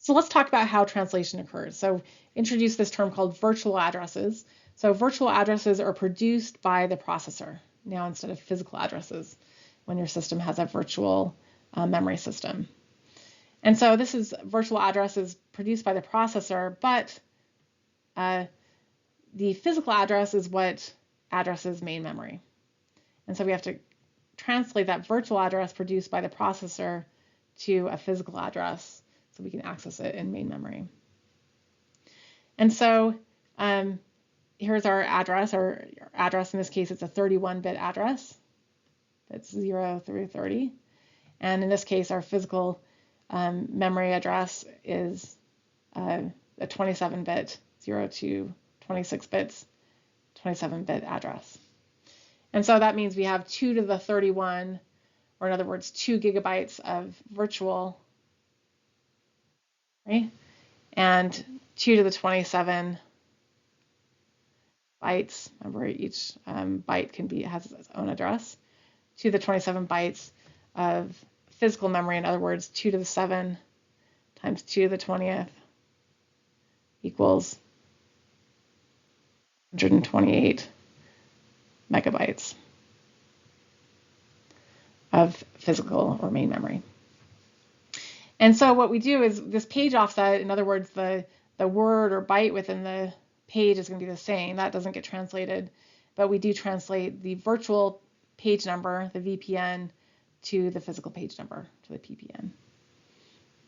So let's talk about how translation occurs. So introduce this term called virtual addresses. So virtual addresses are produced by the processor now instead of physical addresses when your system has a virtual memory system. And so this is virtual addresses produced by the processor, but the physical address is what addresses main memory. And so we have to translate that virtual address produced by the processor to a physical address so we can access it in main memory. And so here's our address. Our address in this case, it's a 31-bit address. That's 0 through 30. And in this case, our physical memory address is a 27-bit, 0 to 26 bits, 27-bit address. And so that means we have 2 to the 31, or in other words, 2 gigabytes of virtual, right? And 2 to the 27 bytes. Remember, each byte has its own address. 2 to the 27 bytes of physical memory. In other words, 2 to the 7 times 2 to the 20th equals 128 megabytes of physical or main memory. And so what we do is this page offset, in other words, the word or byte within the page is going to be the same. That doesn't get translated, but we do translate the virtual page number, the VPN, to the physical page number, to the PPN.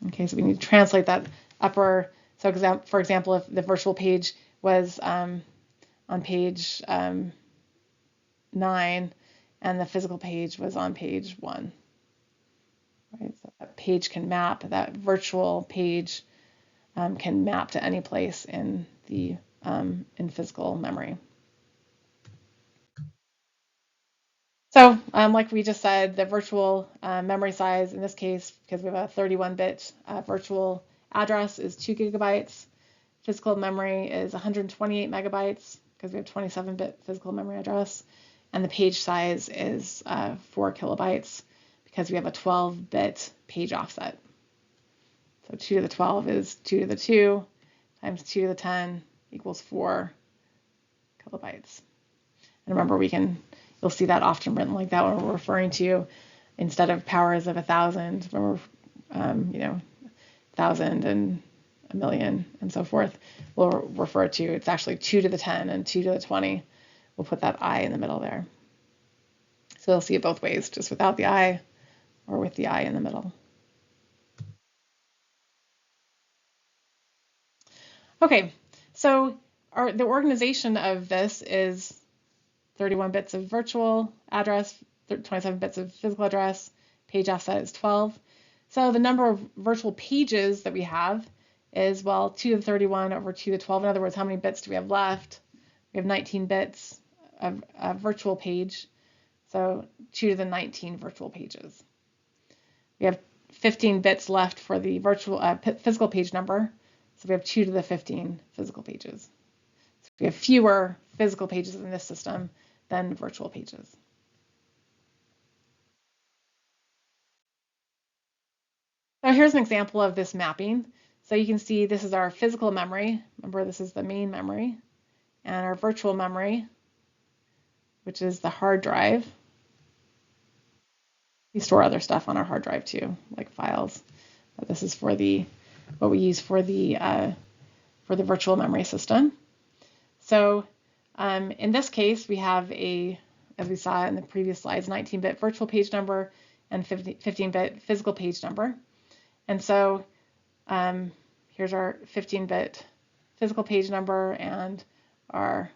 Okay, so we need to translate that upper. So for example, if the virtual page was on page 9 and the physical page was on page 1. Right, so that page can map, that virtual page can map to any place in the in physical memory. So like we just said, the virtual memory size in this case, because we have a 31-bit virtual address, is 2 gigabytes. Physical memory is 128 megabytes because we have 27-bit physical memory address. And the page size is 4 kilobytes because we have a 12-bit page offset. So 2 to the 12 is 2 to the 2 times 2 to the 10 equals 4 kilobytes. And remember, you'll see that often written like that when we're referring to, instead of powers of 1,000, when we're, 1,000 and a million and so forth, we'll refer to, it's actually 2 to the 10 and 2 to the 20. We'll put that I in the middle there. So you'll see it both ways, just without the I or with the I in the middle. Okay, so the organization of this is 31 bits of virtual address, 27 bits of physical address, page offset is 12. So the number of virtual pages that we have is, well, 2 to the 31 over 2 to the 12. In other words, how many bits do we have left? We have 19 bits of a virtual page, so 2 to the 19 virtual pages. We have 15 bits left for the virtual physical page number, so we have 2 to the 15 physical pages. So we have fewer physical pages in this system than virtual pages. So here's an example of this mapping. So you can see this is our physical memory. Remember, this is the main memory, and our virtual memory, which is the hard drive. We store other stuff on our hard drive too, like files. But this is for what we use for the virtual memory system. So in this case, we have as we saw in the previous slides, 19-bit virtual page number and 15-bit physical page number. And so here's our 15-bit physical page number and our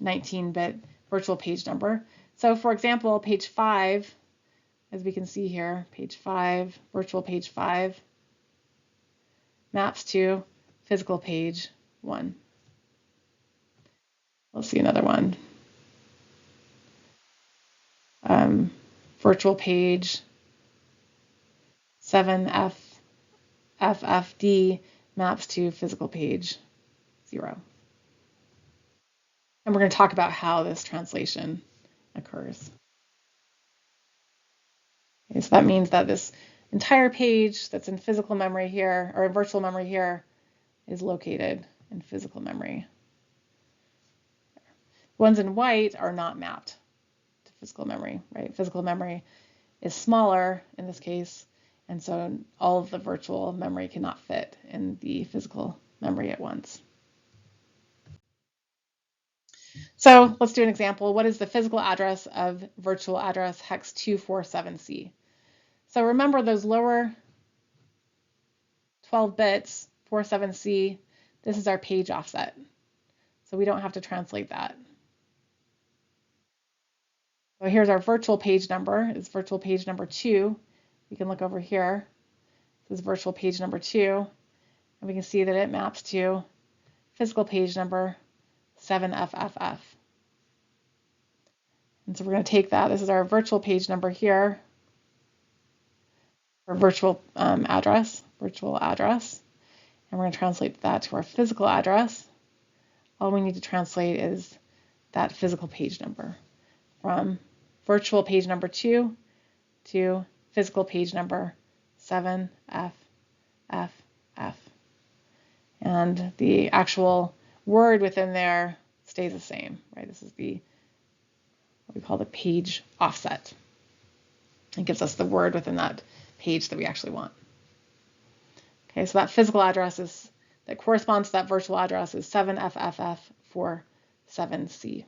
19-bit virtual page number. So for example, page 5, as we can see here, page 5, virtual page 5, maps to physical page 1. We'll see another one. Virtual page 7FFD maps to physical page 0. And we're going to talk about how this translation occurs. Okay, so that means that this entire page that's in physical memory here, or in virtual memory here, is located in physical memory. The ones in white are not mapped to physical memory, right? Physical memory is smaller in this case, and so all of the virtual memory cannot fit in the physical memory at once. So let's do an example. What is the physical address of virtual address hex 247C? So remember those lower 12 bits, 47C, this is our page offset. So we don't have to translate that. So here's our virtual page number. It's virtual page number 2. We can look over here. This is virtual page number 2. And we can see that it maps to physical page number 7FFF. And so we're going to take that. This is our virtual page number here, or virtual address, and we're going to translate that to our physical address. All we need to translate is that physical page number from virtual page number 2 to physical page number 7FFF. And the actual word within there stays the same, right? This is what we call the page offset. It gives us the word within that page that we actually want. Okay, so that physical address that corresponds to that virtual address is 7FFF47C.